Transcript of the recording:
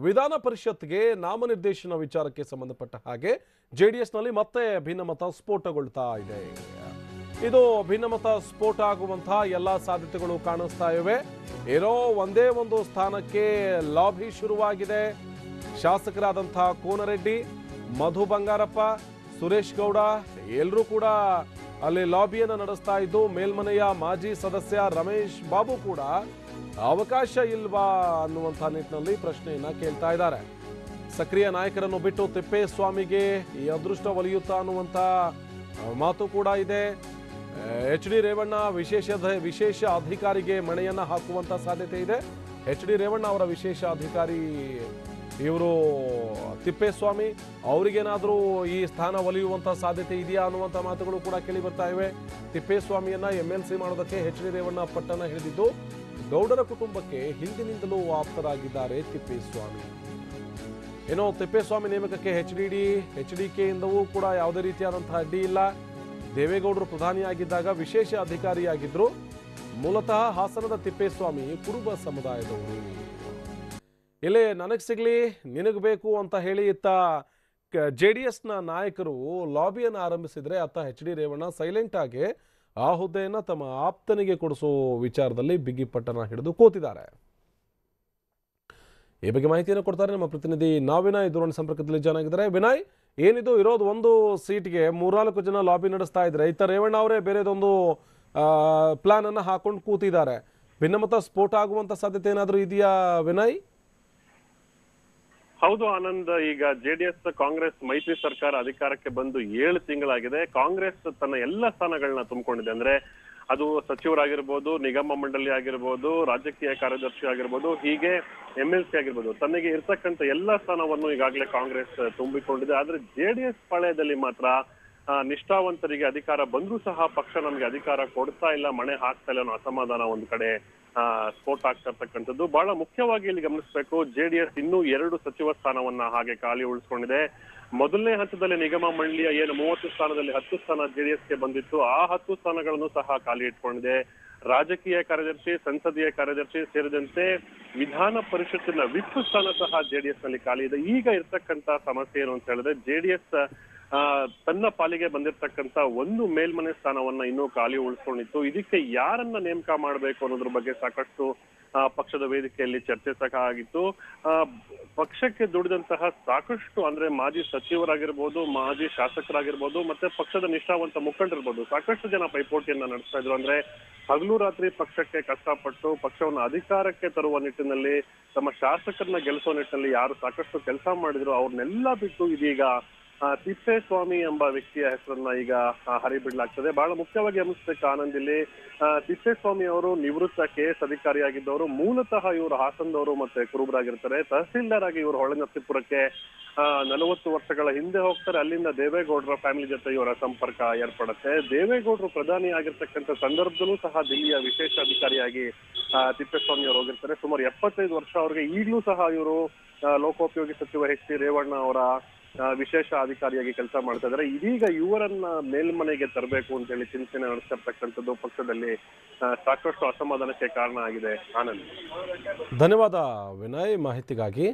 ವಿಧಾನ ಪರಿಷತ್ಗೆ ನಾಮನಿರ್ದೇಶನ ವಿಚಾರಕ್ಕೆ ಸಂಬಂಧಪಟ್ಟ ಹಾಗೆ ಜೆಡಿಎಸ್ನಲ್ಲಿ ಮತ್ತೆ ಭಿನ್ನಮತ ಸ್ಫೋಟಗೊಳ್ತಾ ಇದೆ. ಇದು ಭಿನ್ನಮತ ಸ್ಫೋಟ ಆಗುವಂತಹ ಎಲ್ಲ ಸಾಧ್ಯತೆಗಳು ಕಾಣಿಸ್ತಾ ಇವೆ. ಇರೋ ಒಂದೇ ಒಂದು ಸ್ಥಾನಕ್ಕೆ ಲಾಬಿ ಶುರುವಾಗಿದೆ. ಶಾಸಕರಾದಂತಹ ಕೋನರೆಡ್ಡಿ, ಮಧು ಬಂಗಾರಪ್ಪ, ಸುರೇಶ್ ಗೌಡ ಎಲ್ಲರೂ ಕೂಡ ಅಲ್ಲಿ ಲಾಬಿಯನ್ನು ನಡೆಸ್ತಾ ಇದ್ದು, ಮೇಲ್ಮನೆಯ ಮಾಜಿ ಸದಸ್ಯ ರಮೇಶ್ ಬಾಬು ಕೂಡ ಅವಕಾಶ ಇಲ್ವಾ ಅನ್ನುವಂಥ ನಿಟ್ಟಿನಲ್ಲಿ ಪ್ರಶ್ನೆಯನ್ನ ಕೇಳ್ತಾ ಇದ್ದಾರೆ. ಸಕ್ರಿಯ ನಾಯಕರನ್ನು ಬಿಟ್ಟು ತಿಪ್ಪೇಸ್ವಾಮಿಗೆ ಈ ಅದೃಷ್ಟ ಒಲಿಯುತ್ತಾ ಅನ್ನುವಂಥ ಮಾತು ಕೂಡ ಇದೆ. ಎಚ್ ಡಿ ರೇವಣ್ಣ ವಿಶೇಷ ಅಧಿಕಾರಿಗೆ ಮಣೆಯನ್ನ ಹಾಕುವಂತ ಸಾಧ್ಯತೆ ಇದೆ. ಎಚ್ ಡಿ ರೇವಣ್ಣ ಅವರ ವಿಶೇಷ ಅಧಿಕಾರಿ ಇವರು ತಿಪ್ಪೇಸ್ವಾಮಿ, ಅವರಿಗೇನಾದರೂ ಈ ಸ್ಥಾನ ಒಲಿಯುವಂತ ಸಾಧ್ಯತೆ ಇದೆಯಾ ಅನ್ನುವಂಥ ಮಾತುಗಳು ಕೂಡ ಕೇಳಿ ಬರ್ತಾ ಇವೆ. ತಿಪ್ಪೇಸ್ವಾಮಿಯನ್ನ MLC ಮಾಡೋದಕ್ಕೆ ಎಚ್ ಡಿ ರೇವಣ್ಣ ಪಟ್ಟಣ ಹಿಡಿದಿದ್ದು, ಗೌಡರ ಕುಟುಂಬಕ್ಕೆ ಹಿಂದಿನಿಂದಲೂ ಆಪ್ತರಾಗಿದ್ದಾರೆ ತಿಪ್ಪೇಸ್ವಾಮಿ. ಏನೋ ತಿಪ್ಪೇಸ್ವಾಮಿ ನೇಮಕಕ್ಕೆ HDK ಇಂದವೂ ಕೂಡ ಯಾವುದೇ ರೀತಿಯಾದಂತಹ ಅಡ್ಡಿ ಇಲ್ಲ. ದೇವೇಗೌಡರು ಪ್ರಧಾನಿಯಾಗಿದ್ದಾಗ ವಿಶೇಷ ಅಧಿಕಾರಿಯಾಗಿದ್ರು. ಮೂಲತಃ ಹಾಸನದ ತಿಪ್ಪೇಸ್ವಾಮಿ ಕುರುಬ ಸಮುದಾಯದವರು. ಇಲ್ಲೇ ನನಗೆ ಸಿಗ್ಲಿ ನಿನಗೆ ಬೇಕು ಅಂತ ಹೇಳಿ ಇತ್ತ JDSನ ನಾಯಕರು ಲಾಬಿಯನ್ನು ಆರಂಭಿಸಿದ್ರೆ, ಅತ್ತ ಎಚ್ ಡಿ ರೇವಣ್ಣ ಸೈಲೆಂಟ್ ಆಗಿ ಆ ಹುದ್ದೆಯನ್ನು ತಮ್ಮ ಆಪ್ತನಿಗೆ ಕೊಡಿಸೋ ವಿಚಾರದಲ್ಲಿ ಬಿಗಿ ಪಟ್ಟಣ ಹಿಡಿದು ಕೂತಿದ್ದಾರೆ. ಈ ಬಗ್ಗೆ ಮಾಹಿತಿಯನ್ನು ಕೊಡ್ತಾರೆ ನಮ್ಮ ಪ್ರತಿನಿಧಿ ವಿನಯ್ ದೂರವಾಣಿ ಸಂಪರ್ಕದಲ್ಲಿ ಜಾಯ್ನ್ ಆಗಿದ್ದಾರೆ. ವಿನಯ್, ಏನಿದು ಇರೋದು ಒಂದು ಸೀಟ್ಗೆ 3-4 ಜನ ಲಾಬಿ ನಡೆಸ್ತಾ ಇದ್ರೆ, ಇತ್ತ ರೇವಣ್ಣ ಅವರೇ ಬೇರೆದೊಂದು ಪ್ಲಾನ್ ಅನ್ನ ಹಾಕೊಂಡು ಕೂತಿದ್ದಾರೆ. ಭಿನ್ನಮತ ಸ್ಫೋಟ ಆಗುವಂತ ಸಾಧ್ಯತೆ ಏನಾದರೂ ಇದೆಯಾ ವಿನಯ್? ಹೌದು ಆನಂದ್, ಈಗ ಜೆಡಿಎಸ್ ಕಾಂಗ್ರೆಸ್ ಮೈತ್ರಿ ಸರ್ಕಾರ ಅಧಿಕಾರಕ್ಕೆ ಬಂದು 7 ತಿಂಗಳಾಗಿದೆ. ಕಾಂಗ್ರೆಸ್ ತನ್ನ ಎಲ್ಲ ಸ್ಥಾನಗಳನ್ನ ತುಂಬಿಕೊಂಡಿದೆ. ಅಂದ್ರೆ ಅದು ಸಚಿವರಾಗಿರ್ಬೋದು, ನಿಗಮ ಮಂಡಳಿ ಆಗಿರ್ಬೋದು, ರಾಜಕೀಯ ಕಾರ್ಯದರ್ಶಿ ಆಗಿರ್ಬೋದು, ಹೀಗೆ MLC ಆಗಿರ್ಬೋದು, ತನಗೆ ಇರ್ತಕ್ಕಂಥ ಎಲ್ಲಾ ಸ್ಥಾನವನ್ನು ಈಗಾಗಲೇ ಕಾಂಗ್ರೆಸ್ ತುಂಬಿಕೊಂಡಿದೆ. ಆದ್ರೆ ಜೆಡಿಎಸ್ ಪಾಳ್ಯದಲ್ಲಿ ಮಾತ್ರ ನಿಷ್ಠಾವಂತರಿಗೆ ಅಧಿಕಾರ ಬಂದ್ರೂ ಸಹ ಪಕ್ಷ ನಮ್ಗೆ ಅಧಿಕಾರ ಕೊಡ್ತಾ ಇಲ್ಲ, ಮಣೆ ಹಾಕ್ತಾ ಇಲ್ಲ ಅನ್ನೋ ಅಸಮಾಧಾನ ಒಂದ್ ಕಡೆ ಸ್ಫೋಟ ಆಗ್ತಾ ಇರ್ತಕ್ಕಂಥದ್ದು. ಬಹಳ ಮುಖ್ಯವಾಗಿ ಇಲ್ಲಿ ಗಮನಿಸಬೇಕು, ಜೆಡಿಎಸ್ ಇನ್ನೂ 2 ಸಚಿವ ಸ್ಥಾನವನ್ನ ಹಾಗೆ ಖಾಲಿ ಉಳಿಸ್ಕೊಂಡಿದೆ. ಮೊದಲನೇ ಹಂತದಲ್ಲಿ ನಿಗಮ ಮಂಡಳಿಯ ಏನು 30 ಸ್ಥಾನದಲ್ಲಿ 10 ಸ್ಥಾನ ಜೆಡಿಎಸ್ಗೆ ಬಂದಿತ್ತು, ಆ 10 ಸ್ಥಾನಗಳನ್ನು ಸಹ ಖಾಲಿ ಇಟ್ಕೊಂಡಿದೆ. ರಾಜಕೀಯ ಕಾರ್ಯದರ್ಶಿ, ಸಂಸದೀಯ ಕಾರ್ಯದರ್ಶಿ ಸೇರಿದಂತೆ ವಿಧಾನ ಪರಿಷತ್ತಿನ ವಿಪ್ ಸ್ಥಾನ ಸಹ ಜೆಡಿಎಸ್ ನಲ್ಲಿ ಖಾಲಿ ಇದೆ. ಈಗ ಇರ್ತಕ್ಕಂತ ಸಮಸ್ಯೆ ಏನು ಅಂತ ಹೇಳಿದ್ರೆ, ಜೆಡಿಎಸ್ ತನ್ನ ಪಾಲಿಗೆ ಬಂದಿರತಕ್ಕಂತ ಒಂದು ಮೇಲ್ಮನೆ ಸ್ಥಾನವನ್ನ ಇನ್ನೂ ಖಾಲಿ ಉಳಿಸ್ಕೊಂಡಿತ್ತು. ಇದಕ್ಕೆ ಯಾರನ್ನ ನೇಮಕ ಮಾಡಬೇಕು ಅನ್ನೋದ್ರ ಬಗ್ಗೆ ಸಾಕಷ್ಟು ಪಕ್ಷದ ವೇದಿಕೆಯಲ್ಲಿ ಚರ್ಚೆ ಸಹ ಆಗಿತ್ತು. ಪಕ್ಷಕ್ಕೆ ದುಡಿದಂತಹ ಸಾಕಷ್ಟು, ಅಂದ್ರೆ ಮಾಜಿ ಸಚಿವರಾಗಿರ್ಬೋದು, ಮಾಜಿ ಶಾಸಕರಾಗಿರ್ಬೋದು, ಮತ್ತೆ ಪಕ್ಷದ ನಿಷ್ಠಾವಂತ ಮುಖಂಡರಿರ್ಬೋದು, ಸಾಕಷ್ಟು ಜನ ಪೈಪೋಟಿಯನ್ನ ನಡೆಸ್ತಾ ಇದ್ರು. ಅಂದ್ರೆ ಹಗಲು ರಾತ್ರಿ ಪಕ್ಷಕ್ಕೆ ಕಷ್ಟಪಟ್ಟು ಪಕ್ಷವನ್ನು ಅಧಿಕಾರಕ್ಕೆ ತರುವ ನಿಟ್ಟಿನಲ್ಲಿ, ತಮ್ಮ ಶಾಸಕರನ್ನ ಗೆಲ್ಲಿಸೋ ನಿಟ್ಟಿನಲ್ಲಿ ಯಾರು ಸಾಕಷ್ಟು ಕೆಲಸ ಮಾಡಿದ್ರು, ಅವ್ರನ್ನೆಲ್ಲ ಬಿಟ್ಟು ಇದೀಗ ತಿಪ್ಪೇಸ್ವಾಮಿ ಎಂಬ ವ್ಯಕ್ತಿಯ ಹೆಸರನ್ನ ಈಗ ಹರಿಬಿಡ್ಲಾಗ್ತದೆ. ಬಹಳ ಮುಖ್ಯವಾಗಿ ಗಮನಿಸಬೇಕು ಆನಂದ್, ಇಲ್ಲಿ ತಿಪ್ಪೇಸ್ವಾಮಿ ಅವರು ನಿವೃತ್ತ KS ಅಧಿಕಾರಿಯಾಗಿದ್ದವರು. ಮೂಲತಃ ಇವರು ಹಾಸನದವರು ಮತ್ತೆ ಕುರುಬರಾಗಿರ್ತಾರೆ. ತಹಸೀಲ್ದಾರ್ ಆಗಿ ಇವರು ಹೊಳೆನರಸೀಪುರಕ್ಕೆ 40 ವರ್ಷಗಳ ಹಿಂದೆ ಹೋಗ್ತಾರೆ. ಅಲ್ಲಿಂದ ದೇವೇಗೌಡರ ಫ್ಯಾಮಿಲಿ ಜೊತೆ ಇವರ ಸಂಪರ್ಕ ಏರ್ಪಡುತ್ತೆ. ದೇವೇಗೌಡರು ಪ್ರಧಾನಿ ಆಗಿರ್ತಕ್ಕಂಥ ಸಂದರ್ಭದಲ್ಲೂ ಸಹ ದಿಲ್ಲಿಯ ವಿಶೇಷ ಅಧಿಕಾರಿಯಾಗಿ ತಿಪ್ಪೇಸ್ವಾಮಿ ಅವರು ಹೋಗಿರ್ತಾರೆ. ಸುಮಾರು 75 ವರ್ಷ ಅವ್ರಿಗೆ. ಈಗಲೂ ಸಹ ಇವರು ಲೋಕೋಪಯೋಗಿ ಸಚಿವ ಎಚ್ ಡಿ ರೇವಣ್ಣ ಅವರ ವಿಶೇಷ ಅಧಿಕಾರಿಯಾಗಿ ಕೆಲಸ ಮಾಡ್ತಾ ಇದ್ದಾರೆ. ಇದೀಗ ಇವರನ್ನ ಮೇಲ್ಮನೆಗೆ ತರಬೇಕು ಅಂತ ಹೇಳಿ ಚಿಂತನೆ ನಡೆಸಿರ್ತಕ್ಕಂಥದ್ದು ಪಕ್ಷದಲ್ಲಿ ಸಾಕಷ್ಟು ಅಸಮಾಧಾನಕ್ಕೆ ಕಾರಣ ಆಗಿದೆ. ಆನಂದ್, ಧನ್ಯವಾದ ವಿನಯ್ ಮಾಹಿತಿಗಾಗಿ.